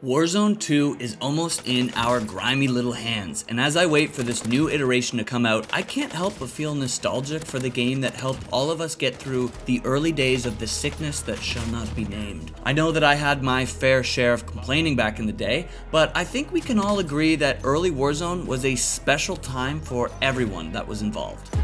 Warzone 2 is almost in our grimy little hands, and as I wait for this new iteration to come out, I can't help but feel nostalgic for the game that helped all of us get through the early days of the sickness that shall not be named. I know that I had my fair share of complaining back in the day, but I think we can all agree that early Warzone was a special time for everyone that was involved.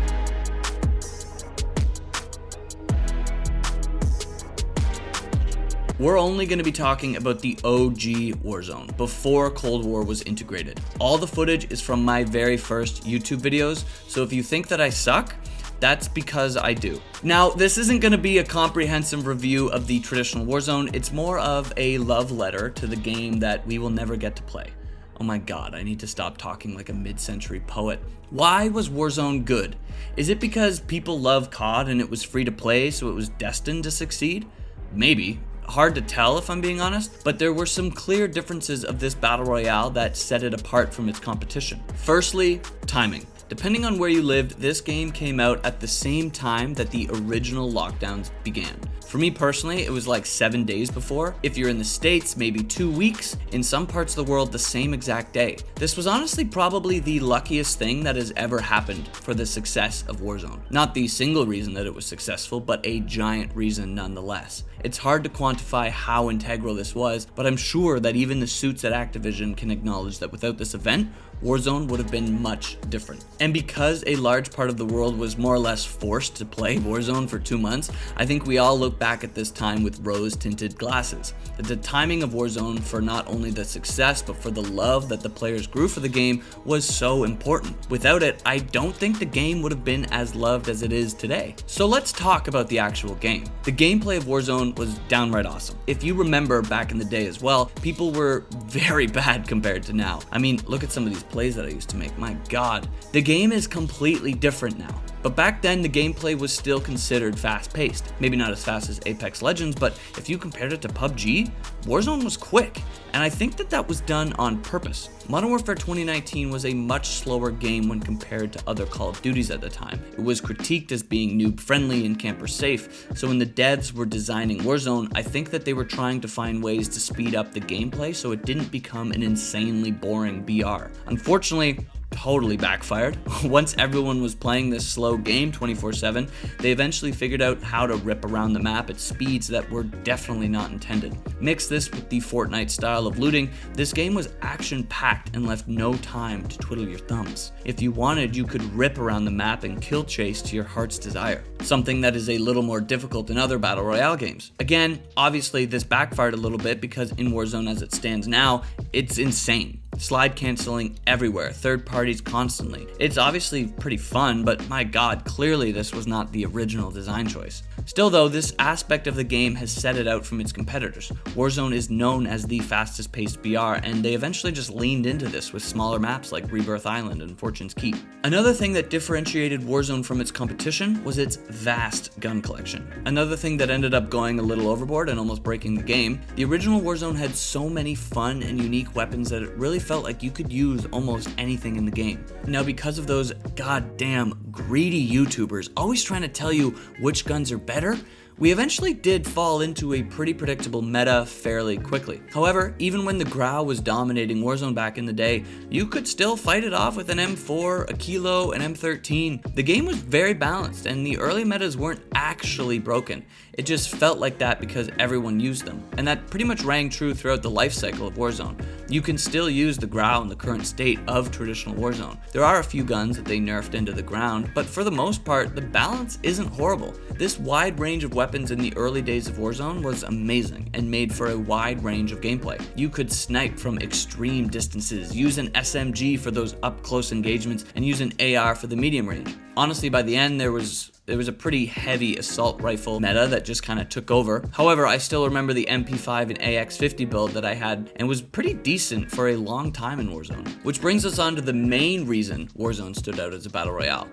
We're only going to be talking about the OG Warzone, before Cold War was integrated. All the footage is from my very first YouTube videos, so if you think that I suck, that's because I do. Now, this isn't going to be a comprehensive review of the traditional Warzone, it's more of a love letter to the game that we will never get to play. Oh my god, I need to stop talking like a mid-century poet. Why was Warzone good? Is it because people love COD and it was free to play, so it was destined to succeed? Maybe. Hard to tell if I'm being honest, but there were some clear differences of this battle royale that set it apart from its competition. Firstly, timing. Depending on where you lived, this game came out at the same time that the original lockdowns began. For me personally, it was like 7 days before. If you're in the States, maybe 2 weeks. In some parts of the world, the same exact day. This was honestly probably the luckiest thing that has ever happened for the success of Warzone. Not the single reason that it was successful, but a giant reason nonetheless. It's hard to quantify how integral this was, but I'm sure that even the suits at Activision can acknowledge that without this event, Warzone would have been much different. And because a large part of the world was more or less forced to play Warzone for 2 months, I think we all look back at this time with rose-tinted glasses. The timing of Warzone for not only the success, but for the love that the players grew for the game was so important. Without it, I don't think the game would have been as loved as it is today. So let's talk about the actual game. The gameplay of Warzone was downright awesome. If you remember back in the day as well, people were very bad compared to now. I mean, look at some of these plays that I used to make, my god. The game is completely different now. But back then, the gameplay was still considered fast-paced. Maybe not as fast as Apex Legends, but if you compared it to PUBG, Warzone was quick. And I think that was done on purpose. Modern Warfare 2019 was a much slower game when compared to other Call of Duties at the time. It was critiqued as being noob-friendly and camper-safe, so when the devs were designing Warzone, I think that they were trying to find ways to speed up the gameplay so it didn't become an insanely boring BR. Unfortunately, totally backfired. Once everyone was playing this slow game 24/7, they eventually figured out how to rip around the map at speeds that were definitely not intended. Mix this with the Fortnite style of looting, this game was action-packed and left no time to twiddle your thumbs. If you wanted, you could rip around the map and kill chase to your heart's desire. Something that is a little more difficult in other Battle Royale games. Again, obviously this backfired a little bit because in Warzone as it stands now, it's insane. Slide canceling everywhere, third parties constantly. It's obviously pretty fun, but my god, clearly this was not the original design choice. Still though, this aspect of the game has set it out from its competitors. Warzone is known as the fastest paced BR, and they eventually just leaned into this with smaller maps like Rebirth Island and Fortune's Keep. Another thing that differentiated Warzone from its competition was its vast gun collection. Another thing that ended up going a little overboard and almost breaking the game, the original Warzone had so many fun and unique weapons that it really felt like you could use almost anything in the game. Now, because of those goddamn greedy YouTubers always trying to tell you which guns are better, we eventually did fall into a pretty predictable meta fairly quickly. However, even when the Grau was dominating Warzone back in the day, you could still fight it off with an M4, a Kilo, an M13. The game was very balanced and the early metas weren't actually broken. It just felt like that because everyone used them. And that pretty much rang true throughout the life cycle of Warzone. You can still use the Grau in the current state of traditional Warzone. There are a few guns that they nerfed into the ground, but for the most part, the balance isn't horrible. This wide range of weapons in the early days of Warzone was amazing and made for a wide range of gameplay. You could snipe from extreme distances, use an SMG for those up-close engagements, and use an AR for the medium range. Honestly, by the end, there was a pretty heavy assault rifle meta that just kind of took over. However, I still remember the MP5 and AX50 build that I had and was pretty decent for a long time in Warzone. Which brings us on to the main reason Warzone stood out as a battle royale.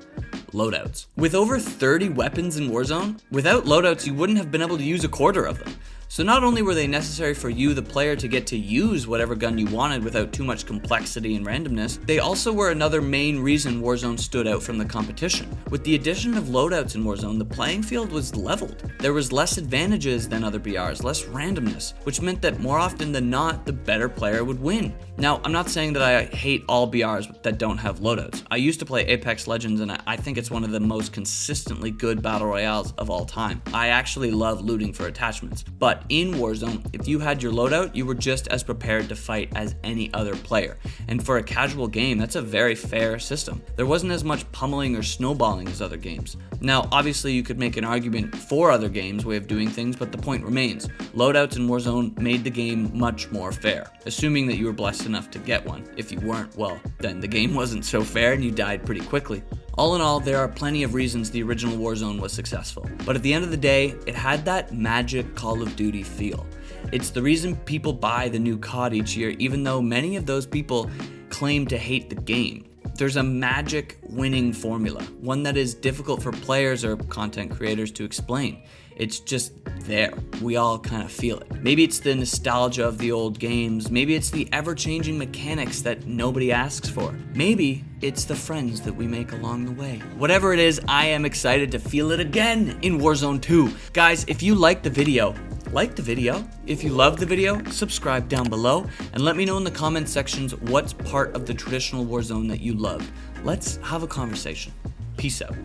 Loadouts. With over 30 weapons in Warzone, without loadouts you wouldn't have been able to use a quarter of them. So not only were they necessary for you, the player, to get to use whatever gun you wanted without too much complexity and randomness, they also were another main reason Warzone stood out from the competition. With the addition of loadouts in Warzone, the playing field was leveled. There was less advantages than other BRs, less randomness, which meant that more often than not, the better player would win. Now, I'm not saying that I hate all BRs that don't have loadouts. I used to play Apex Legends, and I think it's one of the most consistently good battle royales of all time. I actually love looting for attachments. But in Warzone, if you had your loadout, you were just as prepared to fight as any other player. And for a casual game, that's a very fair system. There wasn't as much pummeling or snowballing as other games. Now, obviously, you could make an argument for other games' way of doing things, but the point remains. Loadouts in Warzone made the game much more fair, assuming that you were blessed enough to get one. If you weren't, well, then the game wasn't so fair and you died pretty quickly. All in all, there are plenty of reasons the original Warzone was successful, but at the end of the day, it had that magic Call of Duty feel. It's the reason people buy the new COD each year, even though many of those people claim to hate the game. There's a magic winning formula, one that is difficult for players or content creators to explain. It's just there. We all kind of feel it. Maybe it's the nostalgia of the old games. Maybe it's the ever-changing mechanics that nobody asks for. Maybe it's the friends that we make along the way. Whatever it is, I am excited to feel it again in Warzone 2. Guys, if you liked the video, like the video. If you love the video, subscribe down below and let me know in the comment sections what's part of the traditional Warzone that you loved. Let's have a conversation. Peace out.